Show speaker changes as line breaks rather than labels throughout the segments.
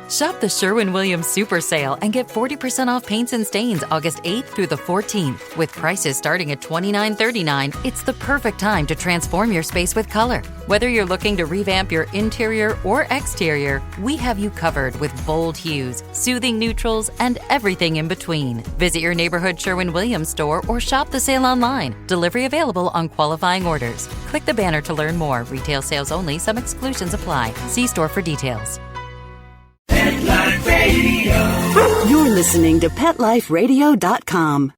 Shop the Sherwin-Williams Super Sale and get 40% off paints and stains August 8th through the 14th. With prices starting at $29.39, it's the perfect time to transform your space with color. Whether you're looking to revamp your interior or exterior, we have you covered with bold hues, soothing neutrals, and everything in between. Visit your neighborhood Sherwin-Williams store or shop the sale online. Delivery available on qualifying orders. Click the banner to learn more. Retail sales only. Some exclusions apply. See store for details.
Pet Life Radio.
You're listening to PetLifeRadio.com.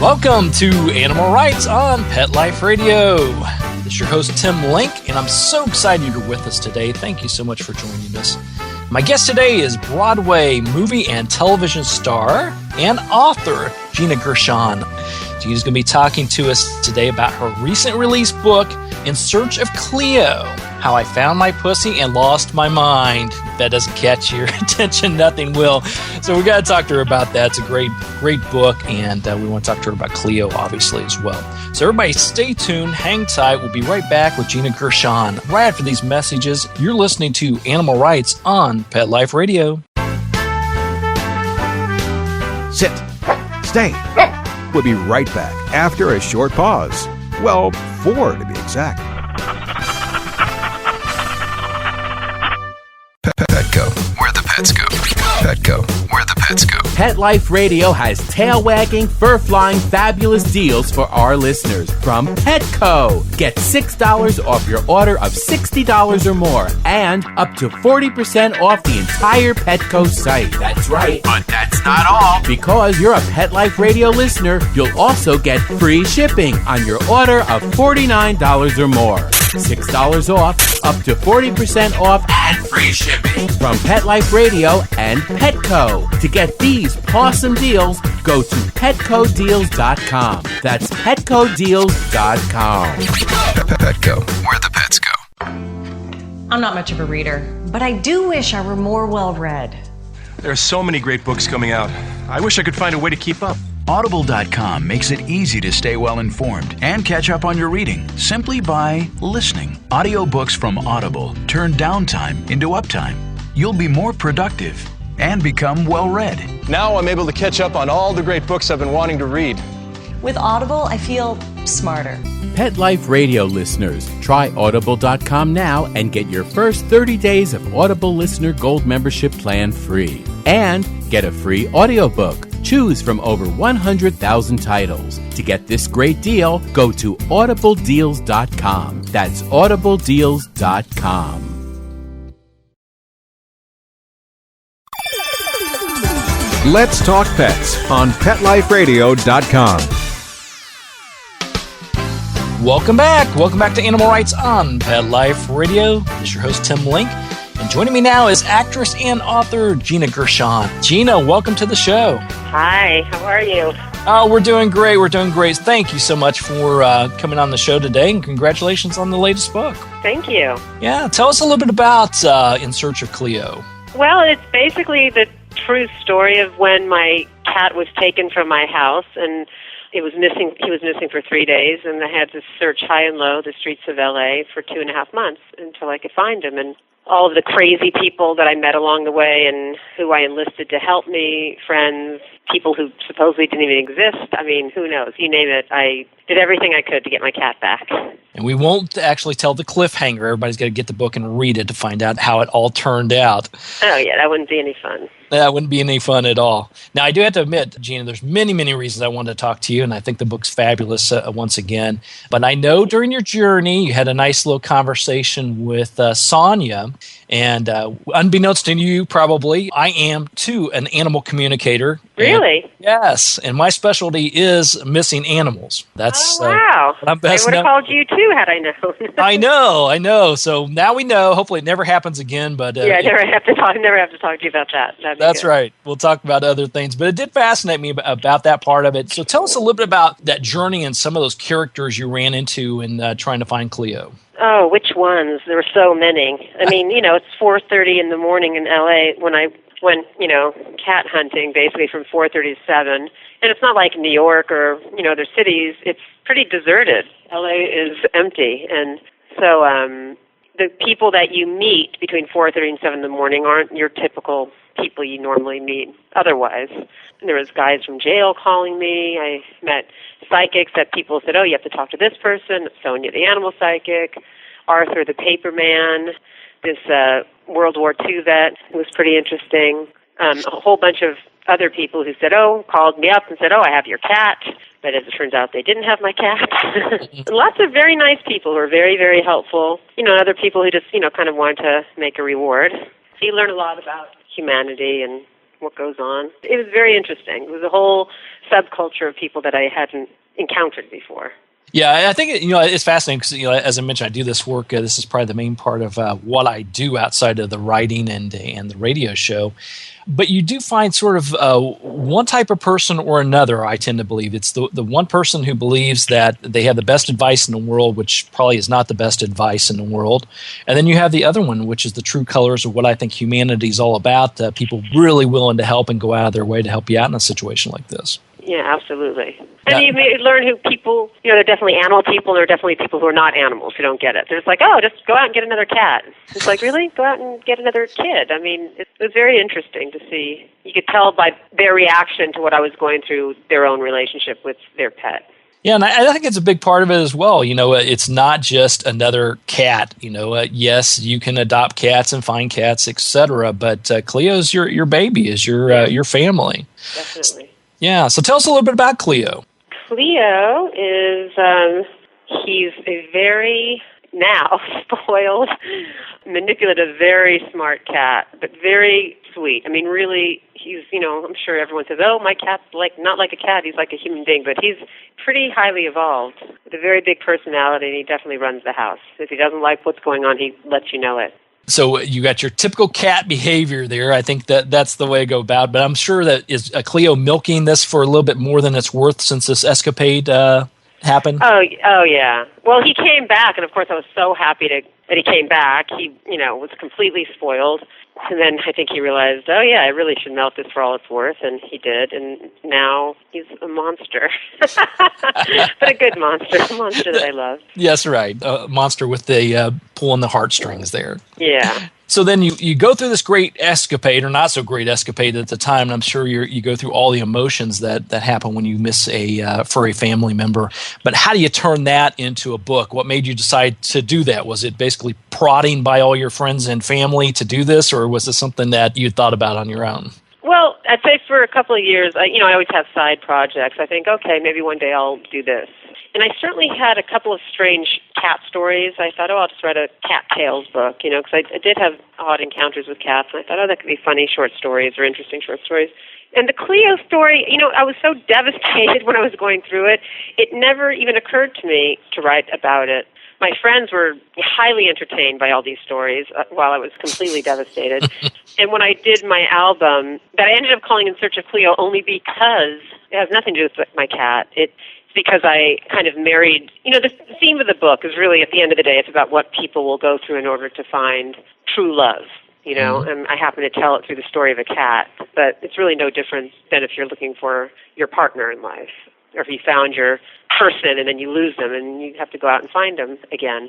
Welcome to Animal Rights on Pet Life Radio. This is your host, Tim Link, and I'm so excited you're with us today. Thank you so much for joining us. My guest today is Broadway movie and television star and author Gina Gershon. Gina's going to be talking to us today about her recent released book, In Search of Cleo, How I Found My Pussy and Lost My Mind. If that doesn't catch your attention, nothing will. So we got to talk to her about that. It's a great book, and we want to talk to her about Cleo, obviously, as well. So everybody stay tuned, hang tight. We'll be right back with Gina Gershon. Right after these messages, you're listening to Animal Rights on Pet Life Radio.
Sit. Stay. We'll be right back after a short pause. Well, 4 to be exact. Petco, where the pets go. Petco, where the pets go.
Pet Life Radio has tail-wagging, fur-flying, fabulous deals for our listeners from Petco. Get $6 off your order of $60 or more and up to 40% off the entire Petco site. That's right. But that's not all. Because you're a Pet Life Radio listener, you'll also get free shipping on your order of $49 or more. $6 off, up to 40% off, and free shipping from Pet Life Radio and Petco. To get these awesome deals, go to PetcoDeals.com. That's PetcoDeals.com.
Petco, where the pets go.
I'm not much of a reader, but I do wish I were more well-read.
There are so many great books coming out. I wish I could find a way to keep up.
Audible.com makes it easy to stay well informed and catch up on your reading simply by listening. Audiobooks from Audible turn downtime into uptime. You'll be more productive and become well-read.
Now I'm able to catch up on all the great books I've been wanting to read.
With Audible, I feel smarter.
Pet Life Radio listeners, try Audible.com now and get your first 30 days of Audible Listener Gold membership plan free. And get a free audiobook. Choose from over 100,000 titles. To get this great deal, go to audibledeals.com. That's audibledeals.com.
Let's Talk Pets on PetLifeRadio.com.
Welcome back. Welcome back to Animal Rights on Pet Life Radio. This is your host, Tim Link. And joining me now is actress and author Gina Gershon. Gina, welcome to the show.
Hi, how are you?
Oh, we're doing great. We're doing great. Thank you so much for coming on the show today, and congratulations on the latest book.
Thank you.
Yeah, tell us a little bit about In Search of Cleo.
Well, it's basically the true story of when my cat was taken from my house, and he was missing for 3 days, and I had to search high and low the streets of LA for 2.5 months until I could find him. And all of the crazy people that I met along the way and who I enlisted to help me, friends, people who supposedly didn't even exist. I mean, who knows? You name it. I did everything I could to get my cat back.
And we won't actually tell the cliffhanger. Everybody's got to get the book and read it to find out how it all turned out.
Oh, yeah, that wouldn't be any fun.
That wouldn't be any fun at all. Now, I do have to admit, Gina, there's many, many reasons I wanted to talk to you, and I think the book's fabulous once again. But I know during your journey, you had a nice little conversation with Sonia, and unbeknownst to you, probably, I am, too, an animal communicator.
Really?
Yes, and my specialty is missing animals. That's
wow.
I would
have called you, too, had I known.
I know. So now we know. Hopefully it never happens again. But
I never have to talk to you about that.
That's right. We'll talk about other things. But it did fascinate me about that part of it. So tell us a little bit about that journey and some of those characters you ran into in trying to find Cleo.
Oh, which ones? There were so many. I mean, it's 4:30 in the morning in L.A. when I went, cat hunting, basically from 4:30 to 7. And it's not like New York or, other cities. It's pretty deserted. L.A. is empty. And so the people that you meet between 4:30 and 7 in the morning aren't your typical people you normally meet otherwise. And there was guys from jail calling me. I met psychics that people said, oh, you have to talk to this person, Sonia the animal psychic, Arthur the paper man, this World War II vet who was pretty interesting, a whole bunch of other people who said, called me up and said, I have your cat. But as it turns out, they didn't have my cat. Lots of very nice people who were very, very helpful. Other people who just, kind of wanted to make a reward. So you learn a lot about humanity and what goes on. It was very interesting. It was a whole subculture of people that I hadn't encountered before.
Yeah, I think it's fascinating because as I mentioned, I do this work. This is probably the main part of what I do outside of the writing and the radio show. But you do find sort of one type of person or another. I tend to believe it's the one person who believes that they have the best advice in the world, which probably is not the best advice in the world. And then you have the other one, which is the true colors of what I think humanity is all about. People really willing to help and go out of their way to help you out in a situation like this.
Yeah, absolutely. And you learn who people, there are definitely animal people, and there are definitely people who are not animals who don't get it. They're just like, just go out and get another cat. It's like, really? Go out and get another kid. I mean, it was very interesting to see. You could tell by their reaction to what I was going through, their own relationship with their pet.
Yeah, and I think it's a big part of it as well. It's not just another cat. Yes, you can adopt cats and find cats, etc. But Cleo's your baby, is your family.
Definitely.
Yeah, so tell us a little bit about Cleo.
Cleo is, he's a very now spoiled, manipulative, very smart cat, but very sweet. I mean, really, he's, I'm sure everyone says, my cat's not like a cat, he's like a human being, but he's pretty highly evolved with a very big personality, and he definitely runs the house. If he doesn't like what's going on, he lets you know it.
So you got your typical cat behavior there. I think that's the way to go about it. But I'm sure that is Cleo milking this for a little bit more than it's worth since this escapade happened? Oh,
yeah. Well, he came back, and of course I was so happy that he came back. He, was completely spoiled. And then I think he realized, I really should milk this for all it's worth, and he did, and now he's a monster. But a good monster, a monster that I love.
Yes, right. A monster with the pulling the heartstrings there.
Yeah.
So then you go through this great escapade, or not so great escapade at the time, and I'm sure you go through all the emotions that happen when you miss a furry family member. But how do you turn that into a book? What made you decide to do that? Was it basically prodding by all your friends and family to do this, or was this something that you thought about on your own?
Well, I'd say for a couple of years, I always have side projects. I think, okay, maybe one day I'll do this. And I certainly had a couple of strange cat stories. I thought, I'll just write a cat tales book, because I did have odd encounters with cats, and I thought, that could be funny short stories or interesting short stories. And the Cleo story, I was so devastated when I was going through it, it never even occurred to me to write about it. My friends were highly entertained by all these stories while I was completely devastated. And when I did my album, that I ended up calling In Search of Cleo only because it has nothing to do with my cat. It's because I kind of married, the theme of the book is really, at the end of the day, it's about what people will go through in order to find true love, and I happen to tell it through the story of a cat, but it's really no different than if you're looking for your partner in life, or if you found your person and then you lose them and you have to go out and find them again.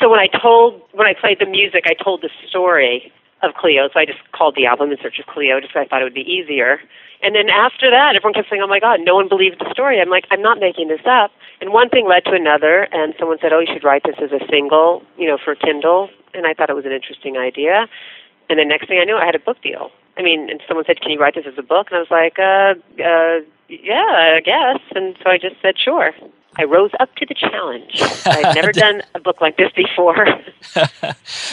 So when I played the music, I told the story of Cleo, so I just called the album In Search of Cleo, just because I thought it would be easier. And then after that, everyone kept saying, oh my God, no one believed the story. I'm like, I'm not making this up. And one thing led to another, and someone said, you should write this as a single, for Kindle. And I thought it was an interesting idea. And the next thing I knew, I had a book deal. And someone said, can you write this as a book? And I was like, yeah, I guess. And so I just said, sure. I rose up to the challenge. I've never done a book like this before.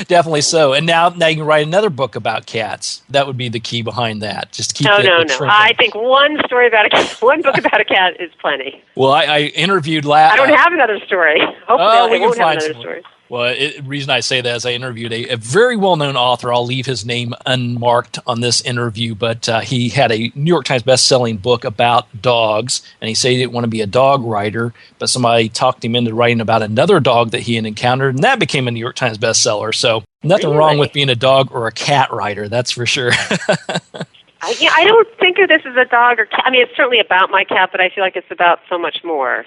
Definitely so. And now you can write another book about cats. That would be the key behind that. Just keep
No. I think one book about a cat is plenty.
Well, I interviewed
I don't have another story. Hopefully I won't have another story.
Well, the reason I say that is I interviewed a very well-known author. I'll leave his name unmarked on this interview, but he had a New York Times best-selling book about dogs, and he said he didn't want to be a dog writer, but somebody talked him into writing about another dog that he had encountered, and that became a New York Times bestseller. So nothing wrong with being a dog or a cat writer, that's for sure.
I don't think of this as a dog or cat. It's certainly about my cat, but I feel like it's about so much more,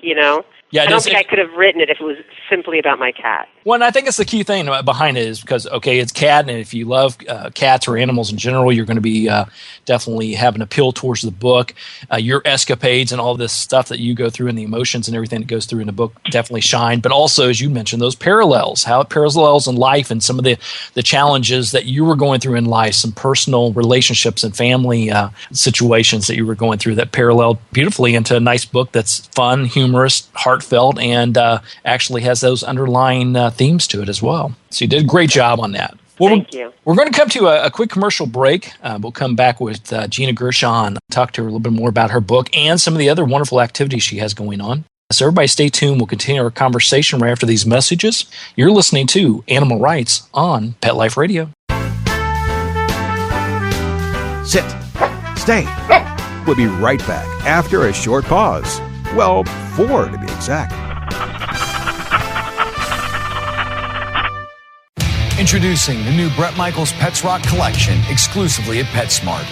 Yeah,
I don't think I could have written it if it was simply about my cat.
Well, and I think it's the key thing behind it is because, okay, it's cat, and if you love cats or animals in general, you're going to be definitely have an appeal towards the book. Your escapades and all this stuff that you go through and the emotions and everything that goes through in the book definitely shine. But also, as you mentioned, those parallels, how it parallels in life and some of the challenges that you were going through in life, some personal relationships and family situations that you were going through that paralleled beautifully into a nice book that's fun, humorous, heartfelt, and actually has those underlying themes to it as well. So you did a great job on that. Well,
Thank you.
We're going to come to a quick commercial break. We'll come back with Gina Gershon, talk to her a little bit more about her book and some of the other wonderful activities she has going on. So everybody stay tuned. We'll continue our conversation right after these messages. You're listening to Animal Rights on Pet Life Radio.
Sit. Stay. We'll be right back after a short pause. Well, 4 to be exact.
Introducing the new Bret Michaels Pets Rock collection exclusively at PetSmart.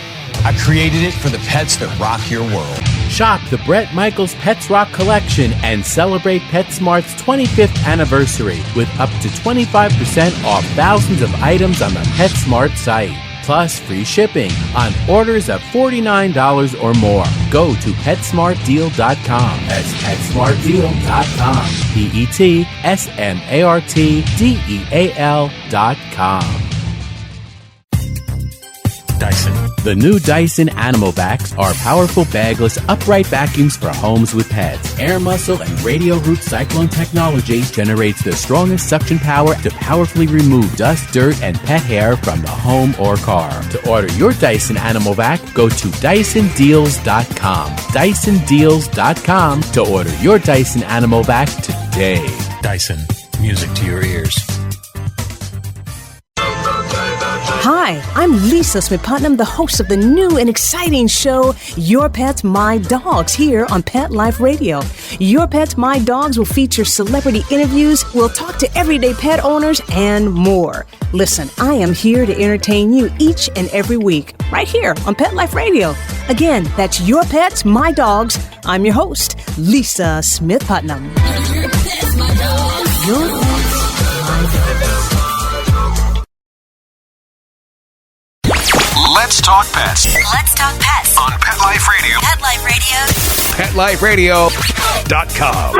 I created it for the pets that rock your world.
Shop the Bret Michaels Pets Rock collection and celebrate PetSmart's 25th anniversary with up to 25% off thousands of items on the PetSmart site. Plus free shipping on orders of $49 or more. Go to PetSmartDeal.com. That's PetSmartDeal.com. PetSmartDeal.com.
Dyson.
The new Dyson Animal Vacs are powerful bagless upright vacuums for homes with pets. Air muscle and radio root cyclone technology generates the strongest suction power to powerfully remove dust, dirt, and pet hair from the home or car. To order your Dyson Animal Vac, go to DysonDeals.com. DysonDeals.com to order your Dyson Animal Vac today.
Dyson. Music to your ears.
Hi, I'm Lisa Smith-Putnam, the host of the new and exciting show, Your Pets, My Dogs, here on Pet Life Radio. Your Pets, My Dogs will feature celebrity interviews, we'll talk to everyday pet owners, and more. Listen, I am here to entertain you each and every week, right here on Pet Life Radio. Again, that's Your Pets, My Dogs. I'm your host, Lisa Smith-Putnam. Your Pets, My Dogs. Your Pets, My Dogs.
Let's talk pets.
Let's talk pets
On Pet Life Radio.
Pet Life Radio.
PetLifeRadio.com.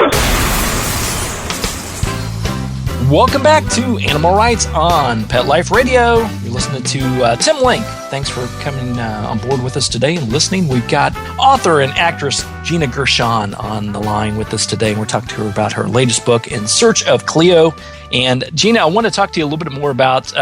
Welcome back to Animal Rights on Pet Life Radio. You're listening to Tim Link. Thanks for coming on board with us today and listening. We've got author and actress Gina Gershon on the line with us today. We're talking to her about her latest book, In Search of Cleo. And Gina, I want to talk to you a little bit more about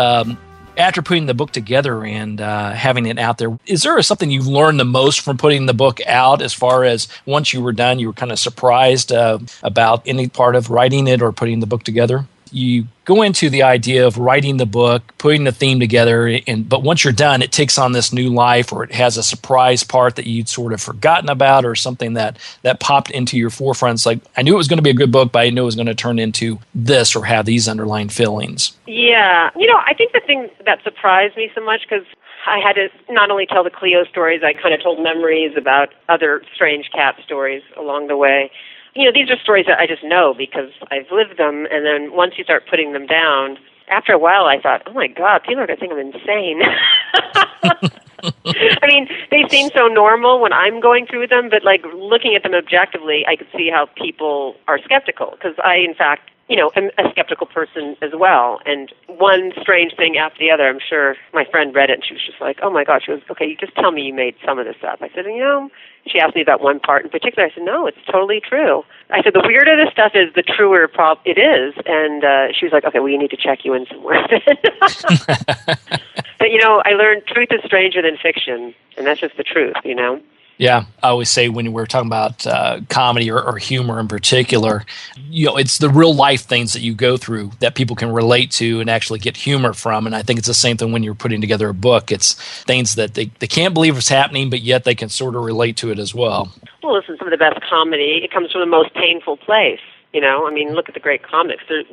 after putting the book together and having it out there. Is there something you've learned the most from putting the book out, as far as once you were done, you were kind of surprised about any part of writing it or putting the book together? You go into the idea of writing the book, putting the theme together, but once you're done, it takes on this new life, or it has a surprise part that you'd sort of forgotten about, or something that popped into your forefront. It's like, I knew it was going to be a good book, but I knew it was going to turn into this or have these underlying feelings.
Yeah. I think the thing that surprised me so much, because I had to not only tell the Cleo stories, I kind of told memories about other strange cat stories along the way. These are stories that I just know because I've lived them, and then once you start putting them down, after a while I thought, oh my God, people are going to think I'm insane. I mean, they seem so normal when I'm going through them, but looking at them objectively, I could see how people are skeptical, because I, in fact, am a skeptical person as well. And one strange thing after the other, I'm sure my friend read it and she was just like, oh my gosh, she was, okay, you just tell me you made some of this up. I said, she asked me about one part in particular. I said, no, it's totally true. I said, the weirder this stuff is, the truer it is. And she was like, okay, well, you need to check you in somewhere. But, I learned truth is stranger than fiction, and that's just the truth,
Yeah, I always say when we're talking about comedy or humor in particular, it's the real life things that you go through that people can relate to and actually get humor from. And I think it's the same thing when you're putting together a book. It's things that they can't believe is happening, but yet they can sort of relate to it as well.
Well, listen, some of the best comedy, it comes from the most painful place. I mean, look at the great comics. They're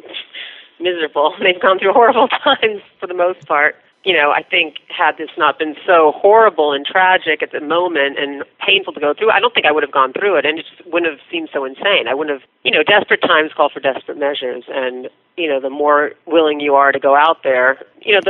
miserable. They've gone through horrible times for the most part. I think had this not been so horrible and tragic at the moment and painful to go through, I don't think I would have gone through it, and it just wouldn't have seemed so insane. I wouldn't have, desperate times call for desperate measures, and, the more willing you are to go out there,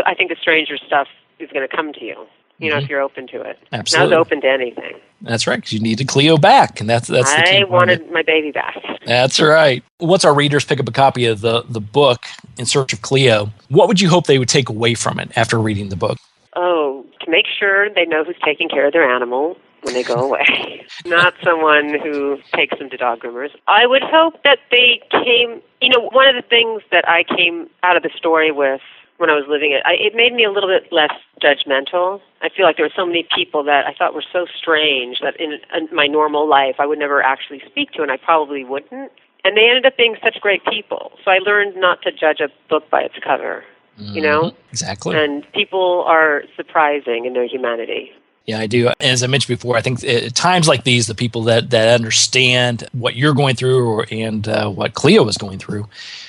I think the stranger stuff is going to come to you. If you're open to it.
Absolutely.
I was open to anything.
That's right, because you needed Cleo back, and that's the key.
I wanted my baby back.
That's right. Once our readers pick up a copy of the book, In Search of Cleo, what would you hope they would take away from it after reading the book?
Oh, to make sure they know who's taking care of their animal when they go away. Not someone who takes them to dog groomers. I would hope that they came, one of the things that I came out of the story with when I was living it, it made me a little bit less judgmental. I feel like there were so many people that I thought were so strange that in my normal life I would never actually speak to, and I probably wouldn't. And they ended up being such great people. So I learned not to judge a book by its cover,
Exactly.
And people are surprising in their humanity.
Yeah, I do. As I mentioned before, I think at times like these, the people that understand what you're going through and what Cleo was going through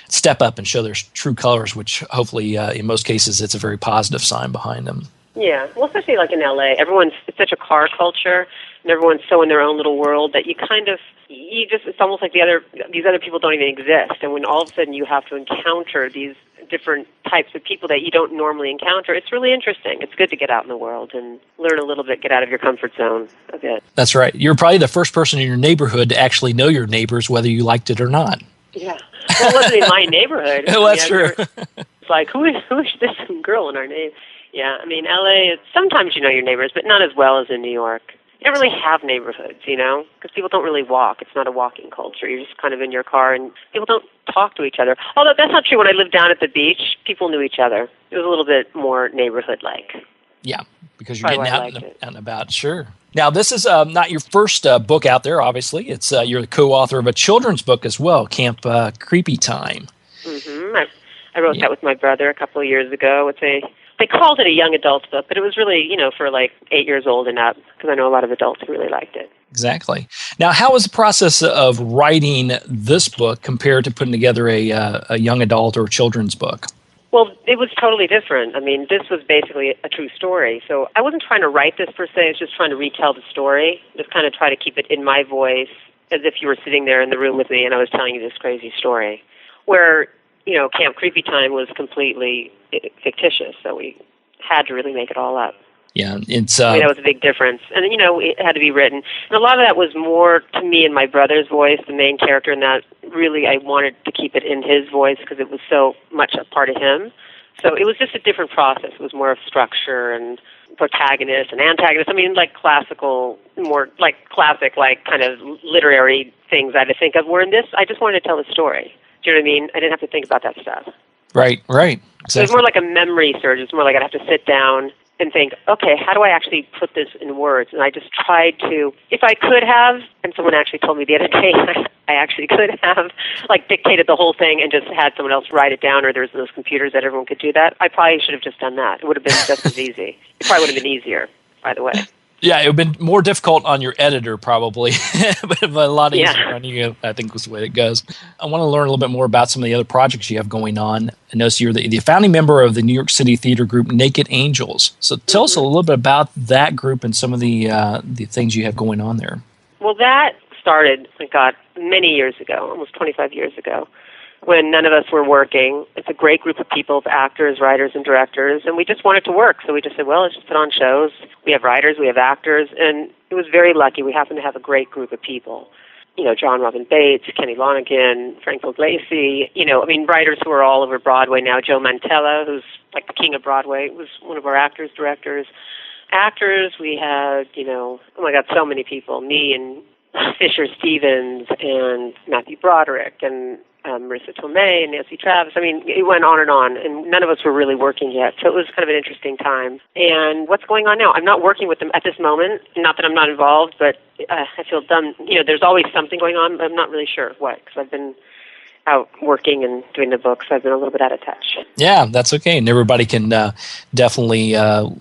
step up and show their true colors, which hopefully, in most cases, it's a very positive sign behind them.
Yeah, well, especially like in LA, it's such a car culture, and everyone's so in their own little world that it's almost like these other people don't even exist. And when all of a sudden you have to encounter these different types of people that you don't normally encounter, it's really interesting. It's good to get out in the world and learn a little bit, get out of your comfort zone a bit.
That's right. You're probably the first person in your neighborhood to actually know your neighbors, whether you liked it or not.
Yeah. Well, it wasn't in my neighborhood.
That's true.
It's like, who is this girl in our neighborhood? Yeah, LA, sometimes you know your neighbors, but not as well as in New York. You don't really have neighborhoods, because people don't really walk. It's not a walking culture. You're just kind of in your car, and people don't talk to each other. Although that's not true. When I lived down at the beach, people knew each other. It was a little bit more neighborhood-like.
Yeah, because you're getting out and about. Sure. Now, this is not your first book out there, obviously. It's you're the co-author of a children's book as well, Camp Creepy Time.
Mm-hmm. I wrote that with my brother a couple of years ago. They called it a young adult book, but it was really, for like 8 years old and up, because I know a lot of adults who really liked it.
Exactly. Now, how was the process of writing this book compared to putting together a young adult or children's book?
Well, it was totally different. This was basically a true story. So I wasn't trying to write this per se. I was just trying to retell the story, just kind of try to keep it in my voice as if you were sitting there in the room with me and I was telling you this crazy story. Where, Camp Creepy Time was completely fictitious, so we had to really make it all up.
Yeah, it's...
that was a big difference. And, it had to be written. And a lot of that was more to me and my brother's voice, the main character, and that really I wanted to keep it in his voice because it was so much a part of him. So it was just a different process. It was more of structure and protagonist and antagonist. Like classical, more like classic, like kind of literary things I had to think of. Where in this, I just wanted to tell the story. Do you know what I mean? I didn't have to think about that stuff.
Right. Exactly.
So it was more like a memory search. It's more like I'd have to sit down and think, okay, how do I actually put this in words? And I just tried to, if I could have, and someone actually told me the other day, I actually could have, dictated the whole thing and just had someone else write it down, or there's those computers that everyone could do that. I probably should have just done that. It would have been just as easy. It probably would have been easier, by the way.
Yeah, it would have been more difficult on your editor probably, but a lot easier on you, I think was the way it goes. I want to learn a little bit more about some of the other projects you have going on. I notice you're the founding member of the New York City theater group Naked Angels. So tell us a little bit about that group and some of the things you have going on there.
Well, that started, many years ago, almost 25 years ago, when none of us were working. It's a great group of people, of actors, writers, and directors, and we just wanted to work. So we just said, well, let's just put on shows. We have writers, we have actors, and it was very lucky. We happened to have a great group of people. John Robin Bates, Kenny Lonergan, Frank Puglisi, writers who are all over Broadway now. Joe Mantello, who's like the king of Broadway, was one of our actors, directors. Actors, we had, so many people. Me and Fisher Stevens and Matthew Broderick and Marissa Tomei and Nancy Travis. It went on, and none of us were really working yet. So it was kind of an interesting time. And what's going on now? I'm not working with them at this moment. Not that I'm not involved, but I feel dumb. There's always something going on, but I'm not really sure what, because I've been out working and doing the books. I've been a little bit out of touch. Yeah,
that's okay. And everybody can definitely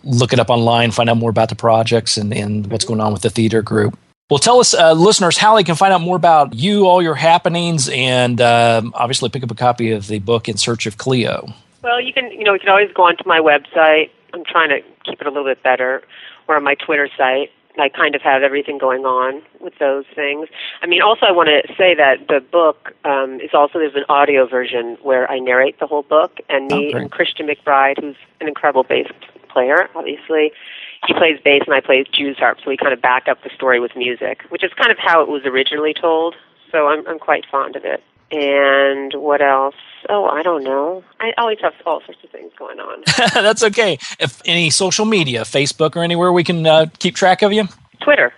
look it up online, find out more about the projects and what's going on with the theater group. Well, tell us, listeners, how they can find out more about you, all your happenings, and obviously pick up a copy of the book In Search of Cleo.
Well, you can always go onto my website. I'm trying to keep it a little bit better, or on my Twitter site. I kind of have everything going on with those things. I mean, also I want to say that the book is also, there's an audio version where I narrate the whole book, and me and Christian McBride, who's an incredible bass player, obviously, he plays bass and I play Jew's harp, so we kind of back up the story with music, which is kind of how it was originally told. So I'm quite fond of it. And what else? Oh, I don't know. I always have all sorts of things going on.
That's okay. If any social media, Facebook or anywhere we can keep track of you?
Twitter.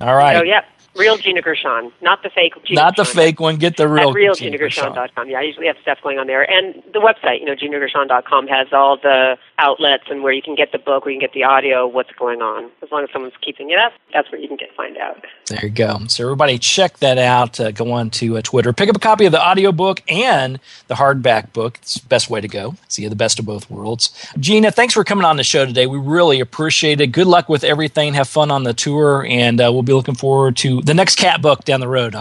All right.
Oh, yeah. Real Gina Gershon, not the fake Gina
Not
Gershon.
The fake one. Get the real.
At realginagershon.com. Yeah, I usually have stuff going on there. And the website, ginagershon.com, has all the outlets and where you can get the book, where you can get the audio, what's going on. As long as someone's keeping it up, that's where you can find out.
There you go. So everybody check that out. Go on to Twitter. Pick up a copy of the audiobook and the hardback book. It's the best way to go. See the best of both worlds. Gina, thanks for coming on the show today. We really appreciate it. Good luck with everything. Have fun on the tour, and we'll be looking forward to the next cat book down the road.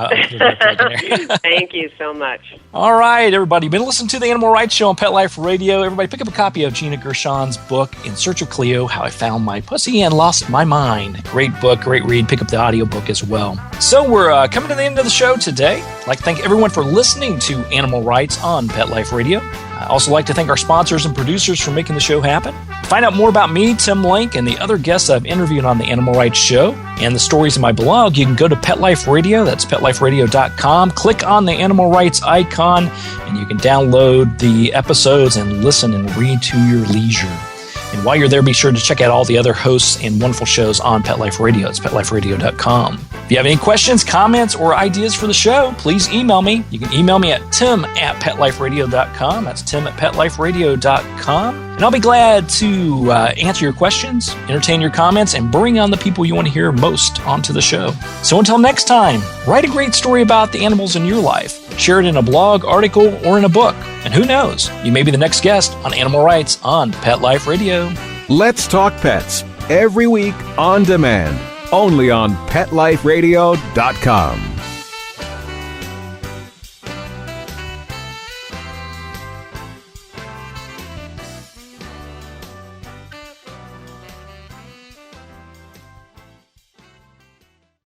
Thank you so much.
All right, everybody. You've been listening to the Animal Rights Show on Pet Life Radio. Everybody pick up a copy of Gina Gershon's book, In Search of Cleo, How I Found My Pussy and Lost My Mind. Great book, great read. Pick up the audiobook as well. So we're coming to the end of the show today. I'd like to thank everyone for listening to Animal Rights on Pet Life Radio. I'd also like to thank our sponsors and producers for making the show happen. Find out more about me, Tim Link, and the other guests I've interviewed on the Animal Rights Show and the stories in my blog. You can go to Pet Life Radio. That's PetLifeRadio.com. Click on the Animal Rights icon, and you can download the episodes and listen and read to your leisure. And while you're there, be sure to check out all the other hosts and wonderful shows on Pet Life Radio. It's PetLifeRadio.com. If you have any questions, comments, or ideas for the show, please email me. You can email me at tim@PetLifeRadio.com. That's tim@PetLifeRadio.com. And I'll be glad to answer your questions, entertain your comments, and bring on the people you want to hear most onto the show. So until next time, write a great story about the animals in your life. Share it in a blog, article, or in a book. And who knows, you may be the next guest on Animal Rights on Pet Life Radio.
Let's Talk Pets, every week on demand, only on PetLifeRadio.com.